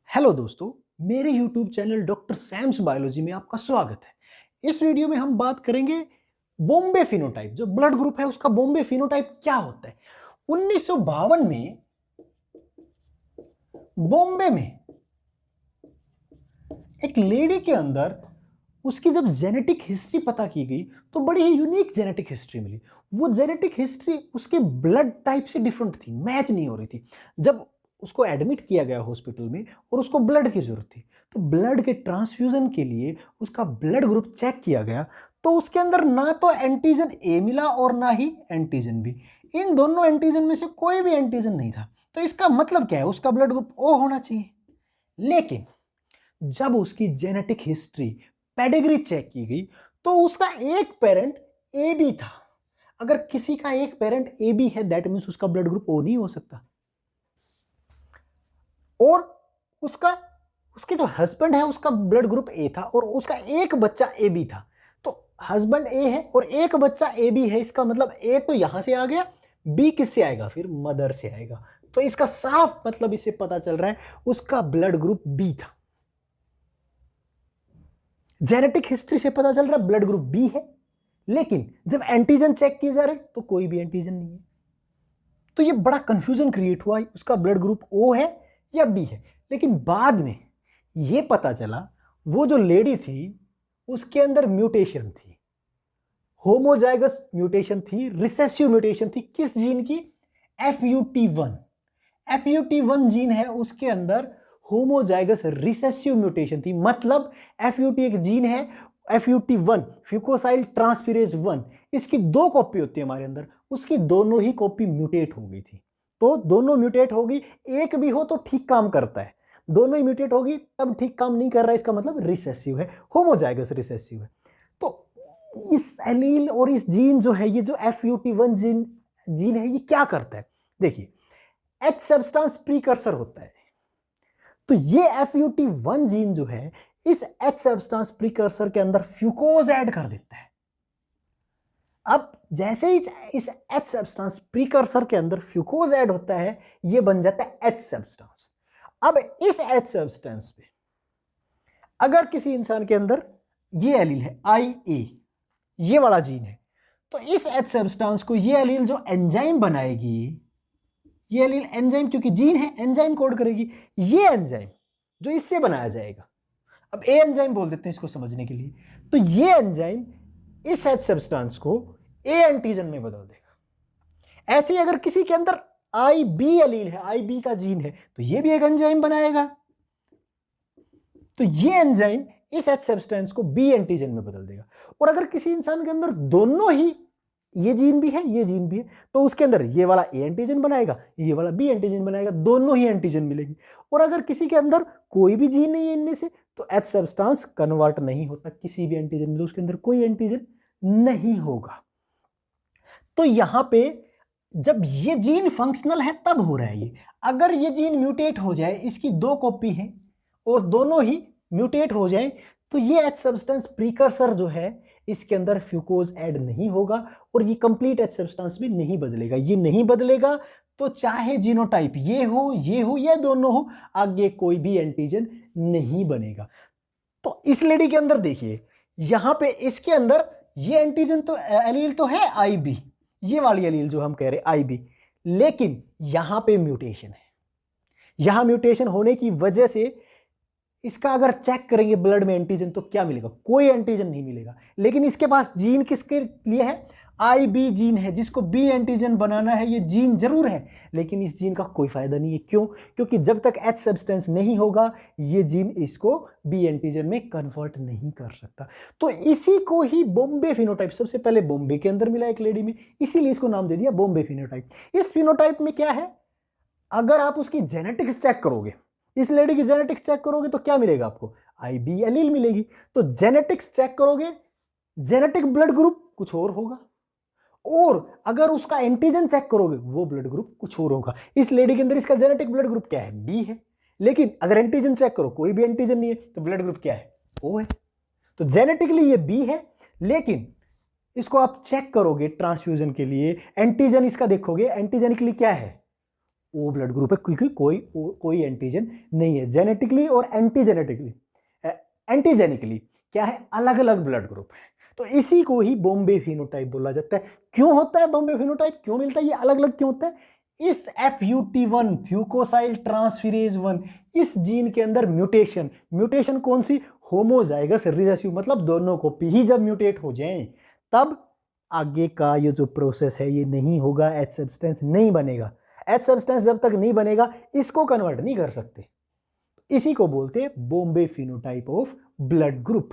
Hello दोस्तों, मेरे YouTube channel doctor Sam's biology में आपका स्वागत है। इस वीडियो में हम बात करेंगे बॉम्बे फिनोटाइप। जो ब्लड ग्रुप है उसका बॉम्बे फिनोटाइप क्या होता है। 1952 में बॉम्बे में एक लेडी के अंदर उसकी जब जेनेटिक हिस्ट्री पता की गई तो बड़ी ही यूनिक जेनेटिक हिस्ट्री मिली। वो जेनेटिक हिस्ट्री उसके ब्लड टाइप से डिफरेंट थी, मैच नहीं हो रही थी। जब उसको एडमिट किया गया हॉस्पिटल में और उसको ब्लड की जरूरत थी तो ब्लड के ट्रांसफ्यूजन के लिए उसका ब्लड ग्रुप चेक किया गया तो उसके अंदर ना तो एंटीजन ए मिला और ना ही एंटीजन बी। इन दोनों एंटीजन में से कोई भी एंटीजन नहीं था। तो इसका मतलब क्या है, उसका ब्लड ग्रुप ओ होना चाहिए। लेकिन जब उसकी जेनेटिक हिस्ट्री पेडिग्री चेक की गई तो उसका एक पेरेंट ए बी था। अगर किसी का एक पेरेंट ए बी है दैट मीन्स उसका ब्लड ग्रुप ओ नहीं हो सकता। और उसका उसके जो हस्बैंड है उसका ब्लड ग्रुप ए था और उसका एक बच्चा ए बी था। तो हस्बैंड ए है और एक बच्चा ए बी है, इसका मतलब ए तो यहां से आ गया, बी किससे आएगा, फिर मदर से आएगा। तो इसका साफ मतलब इससे पता चल रहा है उसका ब्लड ग्रुप बी था। जेनेटिक हिस्ट्री से पता चल रहा है ब्लड ग्रुप बी है। लेकिन जब एंटीजन चेक किए जा रहे तो कोई भी एंटीजन नहीं है। तो ये बड़ा कंफ्यूजन क्रिएट हुआ, उसका ब्लड ग्रुप ओ है या बी है। लेकिन बाद में ये पता चला वो जो लेडी थी उसके अंदर म्यूटेशन थी, होमोजाइगस म्यूटेशन थी, रिसेसिव म्यूटेशन थी। किस जीन की? FUT1। FUT1 जीन है उसके अंदर होमोजाइगस रिसेसिव म्यूटेशन थी। मतलब FUT एक जीन है, FUT1 फ्यूकोसाइल ट्रांसफेरेज 1, इसकी दो कॉपी होती है हमारे अंदर, उसकी दोनों ही कॉपी म्यूटेट हो गई थी। तो दोनों म्यूटेट होगी, एक भी हो तो ठीक काम करता है, दोनों ही म्यूटेट होगी तब ठीक काम नहीं कर रहा है, इसका मतलब रिसेसिव है, होमोजाइगस रिसेसिव है। तो इस एलील और इस जीन जो है, ये जो FUT1 जीन है, ये क्या करता है? देखिए, H सब्सटेंस प्रीकर्सर होता है। तो ये FUT1 जीन जो है इस H सब्सटेंस प्रीकर्सर के अंदर फ्यूकोज ऐड कर देता है। अब जैसे ही इस H सब्सटेंस प्रीकर्सर के अंदर फ्यूकोज ऐड होता है ये बन जाता है H सब्सटेंस। अब इस H सब्सटेंस पे अगर किसी इंसान के अंदर ये एलील है IA, ये वाला जीन है, तो इस H सब्सटेंस को ये एलील जो एंजाइम बनाएगी, ये एलील एंजाइम क्योंकि जीन है एंजाइम कोड करेगी, ये एंजाइम जो इससे बनाया जाएगा, अब ए एंजाइम बोल देते हैं इसको समझने के लिए, तो ये एंजाइम इस H सब्सटेंस को ए एंटीजन में बदल देगा। ऐसे ही अगर किसी के अंदर IB एलील है, IB का जीन है, तो ये भी एक एंजाइम बनाएगा, तो ये एंजाइम इस H सब्सटेंस को B एंटीजन में बदल देगा। और अगर किसी इंसान के अंदर दोनों ही, ये जीन भी है ये जीन भी है, तो उसके अंदर ये वाला ए एंटीजन बनाएगा, ये वाला बी एंटीजन बनाएगा, दोनों ही एंटीजन मिलेगी। और अगर किसी के अंदर कोई भी जीन नहीं है इनमें से तो H सब्सटेंस कन्वर्ट नहीं होता, किसी भी एंटीजन में उसके अंदर कोई एंटीजन नहीं होगा। तो यहां पे जब ये जीन फंक्शनल है तब हो रहा है ये। अगर ये जीन म्यूटेट हो जाए, इसकी दो कॉपी है और दोनों ही म्यूटेट हो जाए, तो ये H सब्सटेंस प्रीकर्सर जो है इसके अंदर फ्यूकोज ऐड नहीं होगा और ये कंप्लीट H सब्सटेंस भी नहीं बदलेगा। ये नहीं बदलेगा तो चाहे जीनोटाइप ये हो या दोनों हो, आगे कोई भी एंटीजन नहीं बनेगा। तो इस लेडी के अंदर देखिए, यहां पे इसके अंदर ये एंटीजन तो एलील तो है IB, ये वाली एलील जो हम कह रहे IB, लेकिन यहां पे म्यूटेशन है। यहां म्यूटेशन होने की वजह से इसका अगर चेक करेंगे ब्लड में एंटीजन तो क्या मिलेगा? कोई एंटीजन नहीं मिलेगा। लेकिन इसके पास जीन किसके लिए है? IB जीन है, जिसको B एंटीजन बनाना है। ये जीन जरूर है लेकिन इस जीन का कोई फायदा नहीं है। क्यों? क्योंकि जब तक H सब्सटेंस नहीं होगा ये जीन इसको B एंटीजन में कन्वर्ट नहीं कर सकता। तो इसी को ही बॉम्बे फिनोटाइप, सबसे पहले बॉम्बे के अंदर मिला एक लेडी में, इसीलिए इसको नाम दे दिया बॉम्बे फिनोटाइप। इस फिनोटाइप में क्या है, अगर आप उसकी जेनेटिक्स चेक करोगे, इस लेडी की जेनेटिक्स चेक करोगे तो क्या मिलेगा आपको? IB एलील मिलेगी। तो जेनेटिक्स चेक करोगे, जेनेटिक ब्लड ग्रुप कुछ और होगा, और अगर उसका एंटीजन चेक करोगे वो ब्लड ग्रुप कुछ और होगा। इस लेडी के अंदर इसका जेनेटिक ब्लड ग्रुप क्या है? B है। लेकिन अगर एंटीजन चेक करो कोई भी एंटीजन नहीं है तो ब्लड ग्रुप क्या है? O है। तो जेनेटिकली ये B है, लेकिन इसको आप चेक करोगे ट्रांसफ्यूजन के लिए, एंटीजन इसका देखोगे, एंटीजेनिकली क्या है? ओ ब्लड ग्रुप है, क्योंकि कोई एंटीजन नहीं है। जेनेटिकली और एंटीजेनिकली क्या है, अलग अलग ब्लड ग्रुप है। तो इसी को ही बॉम्बे फिनोटाइप बोला जाता है। क्यों होता है बॉम्बे फिनोटाइप, क्यों मिलता है, ये अलग अलग क्यों होता है? इस FUT1 फ्यूकोसाइल ट्रांसफेरेज 1 इस जीन के अंदर म्यूटेशन कौन सी, होमोजाइगस रिसेसिव, मतलब दोनों कॉपी ही जब म्यूटेट हो जाएं तब आगे का ये जो प्रोसेस है ये नहीं होगा, एच सब्सटेंस नहीं बनेगा। एच सब्सटेंस जब तक नहीं बनेगा इसको कन्वर्ट नहीं कर सकते। इसी को बोलते हैं Bombay phenotype of blood group.